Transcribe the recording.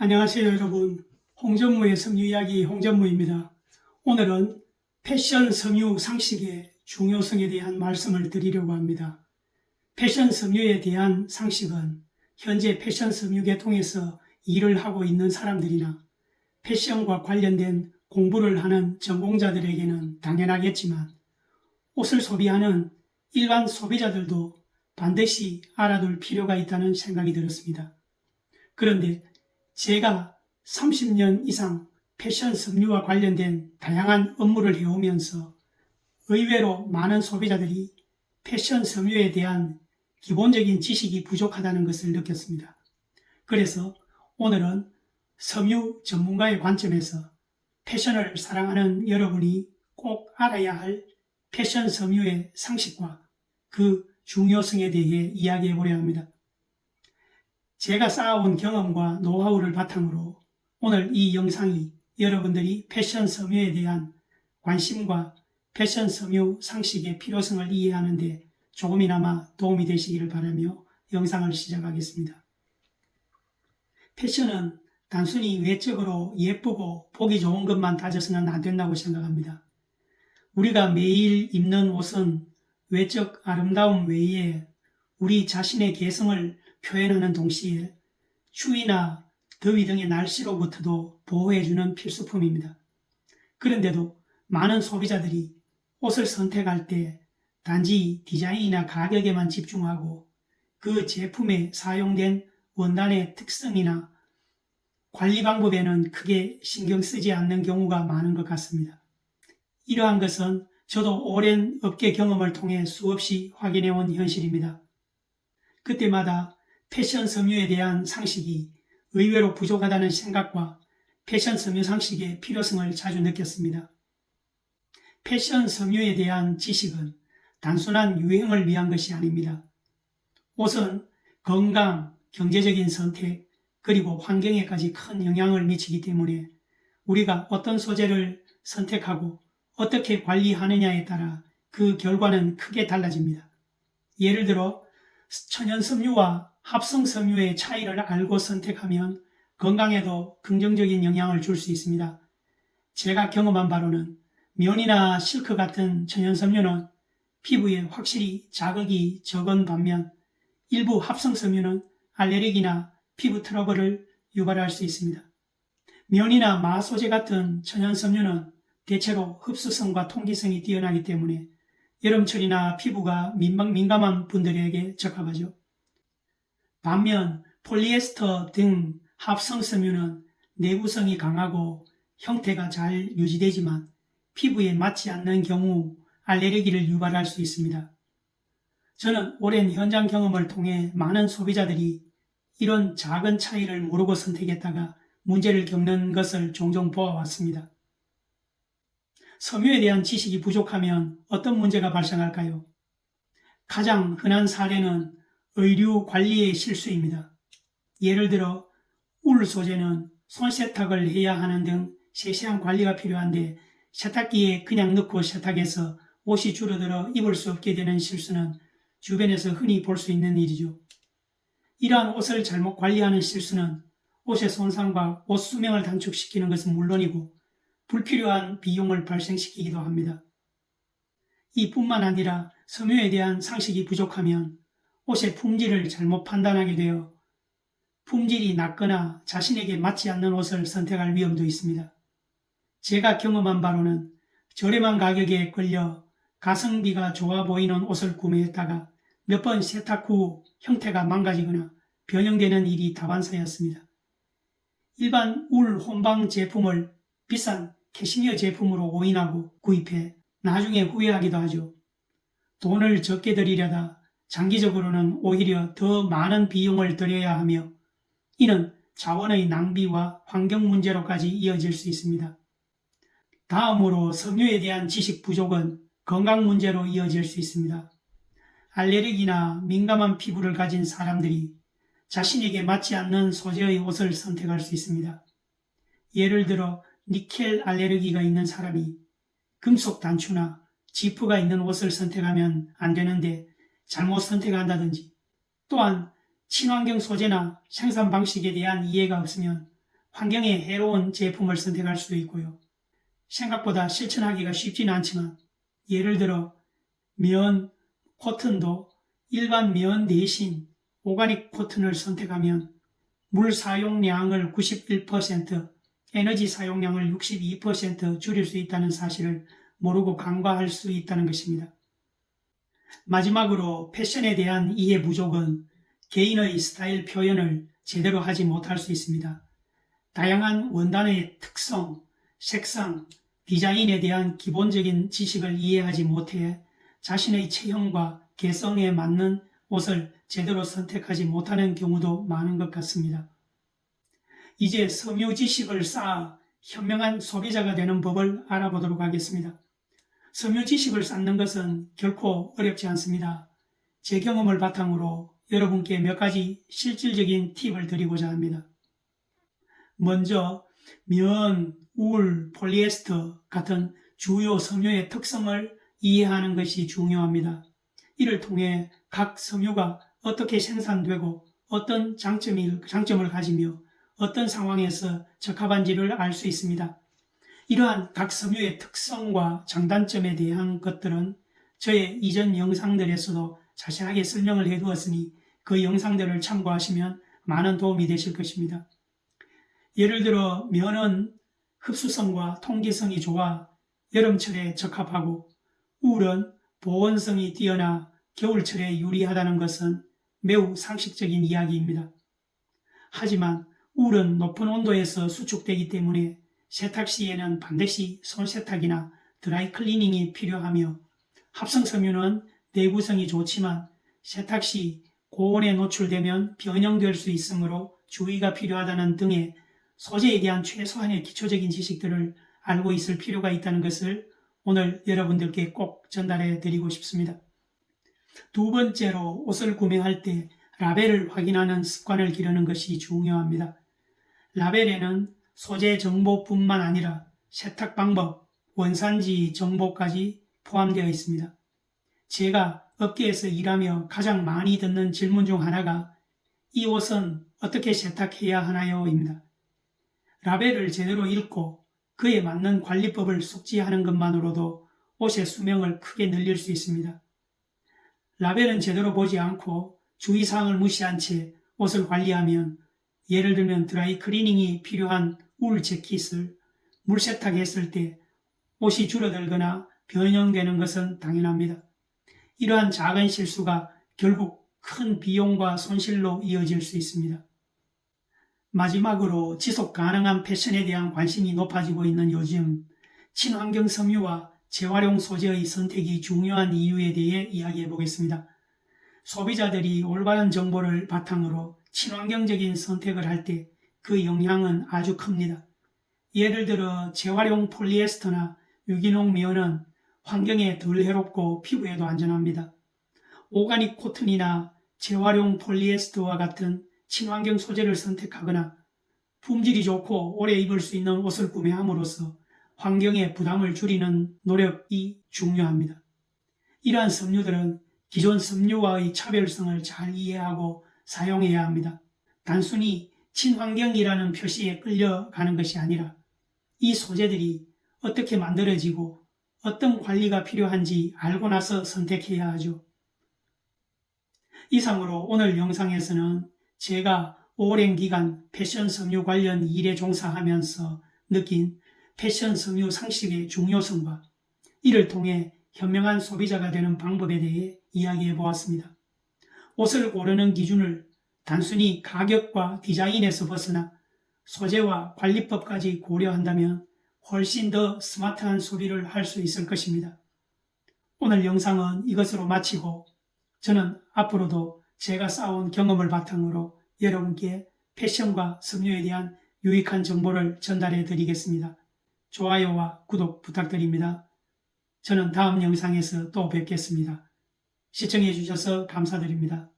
안녕하세요 여러분. 홍전무의 섬유 이야기 홍전무입니다. 오늘은 패션 섬유 상식의 중요성에 대한 말씀을 드리려고 합니다. 패션 섬유에 대한 상식은 현재 패션 섬유 계통에서 일을 하고 있는 사람들이나 패션과 관련된 공부를 하는 전공자들에게는 당연하겠지만 옷을 소비하는 일반 소비자들도 반드시 알아둘 필요가 있다는 생각이 들었습니다. 그런데 제가 30년 이상 패션 섬유와 관련된 다양한 업무를 해오면서 의외로 많은 소비자들이 패션 섬유에 대한 기본적인 지식이 부족하다는 것을 느꼈습니다. 그래서 오늘은 섬유 전문가의 관점에서 패션을 사랑하는 여러분이 꼭 알아야 할 패션 섬유의 상식과 그 중요성에 대해 이야기해 보려 합니다. 제가 쌓아온 경험과 노하우를 바탕으로 오늘 이 영상이 여러분들이 패션 섬유에 대한 관심과 패션 섬유 상식의 필요성을 이해하는 데 조금이나마 도움이 되시기를 바라며 영상을 시작하겠습니다. 패션은 단순히 외적으로 예쁘고 보기 좋은 것만 따져서는 안 된다고 생각합니다. 우리가 매일 입는 옷은 외적 아름다움 외에 우리 자신의 개성을 표현하는 동시에 추위나 더위 등의 날씨로부터도 보호해주는 필수품입니다. 그런데도 많은 소비자들이 옷을 선택할 때 단지 디자인이나 가격에만 집중하고 그 제품에 사용된 원단의 특성이나 관리 방법에는 크게 신경 쓰지 않는 경우가 많은 것 같습니다. 이러한 것은 저도 오랜 업계 경험을 통해 수없이 확인해온 현실입니다. 그때마다 패션 섬유에 대한 상식이 의외로 부족하다는 생각과 패션 섬유 상식의 필요성을 자주 느꼈습니다. 패션 섬유에 대한 지식은 단순한 유행을 위한 것이 아닙니다. 옷은 건강, 경제적인 선택, 그리고 환경에까지 큰 영향을 미치기 때문에 우리가 어떤 소재를 선택하고 어떻게 관리하느냐에 따라 그 결과는 크게 달라집니다. 예를 들어 천연 섬유와 합성 섬유의 차이를 알고 선택하면 건강에도 긍정적인 영향을 줄 수 있습니다. 제가 경험한 바로는 면이나 실크 같은 천연 섬유는 피부에 확실히 자극이 적은 반면 일부 합성 섬유는 알레르기나 피부 트러블을 유발할 수 있습니다. 면이나 마 소재 같은 천연 섬유는 대체로 흡수성과 통기성이 뛰어나기 때문에 여름철이나 피부가 민감한 분들에게 적합하죠. 반면 폴리에스터 등 합성 섬유는 내구성이 강하고 형태가 잘 유지되지만 피부에 맞지 않는 경우 알레르기를 유발할 수 있습니다. 저는 오랜 현장 경험을 통해 많은 소비자들이 이런 작은 차이를 모르고 선택했다가 문제를 겪는 것을 종종 보아왔습니다. 섬유에 대한 지식이 부족하면 어떤 문제가 발생할까요? 가장 흔한 사례는 의류 관리의 실수입니다. 예를 들어 울 소재는 손 세탁을 해야 하는 등 세세한 관리가 필요한데 세탁기에 그냥 넣고 세탁해서 옷이 줄어들어 입을 수 없게 되는 실수는 주변에서 흔히 볼 수 있는 일이죠. 이러한 옷을 잘못 관리하는 실수는 옷의 손상과 옷 수명을 단축시키는 것은 물론이고 불필요한 비용을 발생시키기도 합니다. 이뿐만 아니라 섬유에 대한 상식이 부족하면 옷의 품질을 잘못 판단하게 되어 품질이 낮거나 자신에게 맞지 않는 옷을 선택할 위험도 있습니다. 제가 경험한 바로는 저렴한 가격에 걸려 가성비가 좋아 보이는 옷을 구매했다가 몇 번 세탁 후 형태가 망가지거나 변형되는 일이 다반사였습니다. 일반 울 혼방 제품을 비싼 캐시미어 제품으로 오인하고 구입해 나중에 후회하기도 하죠. 돈을 적게 들이려다 장기적으로는 오히려 더 많은 비용을 들여야 하며 이는 자원의 낭비와 환경 문제로까지 이어질 수 있습니다. 다음으로 섬유에 대한 지식 부족은 건강 문제로 이어질 수 있습니다. 알레르기나 민감한 피부를 가진 사람들이 자신에게 맞지 않는 소재의 옷을 선택할 수 있습니다. 예를 들어 니켈 알레르기가 있는 사람이 금속 단추나 지프가 있는 옷을 선택하면 안 되는데 잘못 선택한다든지 또한 친환경 소재나 생산 방식에 대한 이해가 없으면 환경에 해로운 제품을 선택할 수도 있고요. 생각보다 실천하기가 쉽지는 않지만 예를 들어 면, 코튼도 일반 면 대신 오가닉 코튼을 선택하면 물 사용량을 91%, 에너지 사용량을 62% 줄일 수 있다는 사실을 모르고 간과할 수 있다는 것입니다. 마지막으로 패션에 대한 이해 부족은 개인의 스타일 표현을 제대로 하지 못할 수 있습니다. 다양한 원단의 특성, 색상, 디자인에 대한 기본적인 지식을 이해하지 못해 자신의 체형과 개성에 맞는 옷을 제대로 선택하지 못하는 경우도 많은 것 같습니다. 이제 섬유 지식을 쌓아 현명한 소비자가 되는 법을 알아보도록 하겠습니다. 섬유 지식을 쌓는 것은 결코 어렵지 않습니다. 제 경험을 바탕으로 여러분께 몇 가지 실질적인 팁을 드리고자 합니다. 먼저 면, 울, 폴리에스터 같은 주요 섬유의 특성을 이해하는 것이 중요합니다. 이를 통해 각 섬유가 어떻게 생산되고 어떤 장점을 가지며 어떤 상황에서 적합한지를 알 수 있습니다. 이러한 각 섬유의 특성과 장단점에 대한 것들은 저의 이전 영상들에서도 자세하게 설명을 해두었으니 그 영상들을 참고하시면 많은 도움이 되실 것입니다. 예를 들어 면은 흡수성과 통기성이 좋아 여름철에 적합하고 울은 보온성이 뛰어나 겨울철에 유리하다는 것은 매우 상식적인 이야기입니다. 하지만 울은 높은 온도에서 수축되기 때문에 세탁 시에는 반드시 손세탁이나 드라이 클리닝이 필요하며 합성섬유는 내구성이 좋지만 세탁 시 고온에 노출되면 변형될 수 있으므로 주의가 필요하다는 등의 소재에 대한 최소한의 기초적인 지식들을 알고 있을 필요가 있다는 것을 오늘 여러분들께 꼭 전달해 드리고 싶습니다. 두 번째로 옷을 구매할 때 라벨을 확인하는 습관을 기르는 것이 중요합니다. 라벨에는 소재 정보뿐만 아니라 세탁 방법, 원산지 정보까지 포함되어 있습니다. 제가 업계에서 일하며 가장 많이 듣는 질문 중 하나가 이 옷은 어떻게 세탁해야 하나요? 입니다. 라벨을 제대로 읽고 그에 맞는 관리법을 숙지하는 것만으로도 옷의 수명을 크게 늘릴 수 있습니다. 라벨은 제대로 보지 않고 주의사항을 무시한 채 옷을 관리하면 예를 들면 드라이 클리닝이 필요한 울 재킷을 물세탁했을 때 옷이 줄어들거나 변형되는 것은 당연합니다. 이러한 작은 실수가 결국 큰 비용과 손실로 이어질 수 있습니다. 마지막으로 지속 가능한 패션에 대한 관심이 높아지고 있는 요즘 친환경 섬유와 재활용 소재의 선택이 중요한 이유에 대해 이야기해 보겠습니다. 소비자들이 올바른 정보를 바탕으로 친환경적인 선택을 할 때 그 영향은 아주 큽니다. 예를 들어 재활용 폴리에스터나 유기농 면은 환경에 덜 해롭고 피부에도 안전합니다. 오가닉 코튼이나 재활용 폴리에스터와 같은 친환경 소재를 선택하거나 품질이 좋고 오래 입을 수 있는 옷을 구매함으로써 환경에 부담을 줄이는 노력이 중요합니다. 이러한 섬유들은 기존 섬유와의 차별성을 잘 이해하고 사용해야 합니다. 단순히 친환경이라는 표시에 끌려가는 것이 아니라 이 소재들이 어떻게 만들어지고 어떤 관리가 필요한지 알고 나서 선택해야 하죠. 이상으로 오늘 영상에서는 제가 오랜 기간 패션 섬유 관련 일에 종사하면서 느낀 패션 섬유 상식의 중요성과 이를 통해 현명한 소비자가 되는 방법에 대해 이야기해 보았습니다. 옷을 고르는 기준을 단순히 가격과 디자인에서 벗어나 소재와 관리법까지 고려한다면 훨씬 더 스마트한 소비를 할 수 있을 것입니다. 오늘 영상은 이것으로 마치고 저는 앞으로도 제가 쌓아온 경험을 바탕으로 여러분께 패션과 섬유에 대한 유익한 정보를 전달해 드리겠습니다. 좋아요와 구독 부탁드립니다. 저는 다음 영상에서 또 뵙겠습니다. 시청해 주셔서 감사드립니다.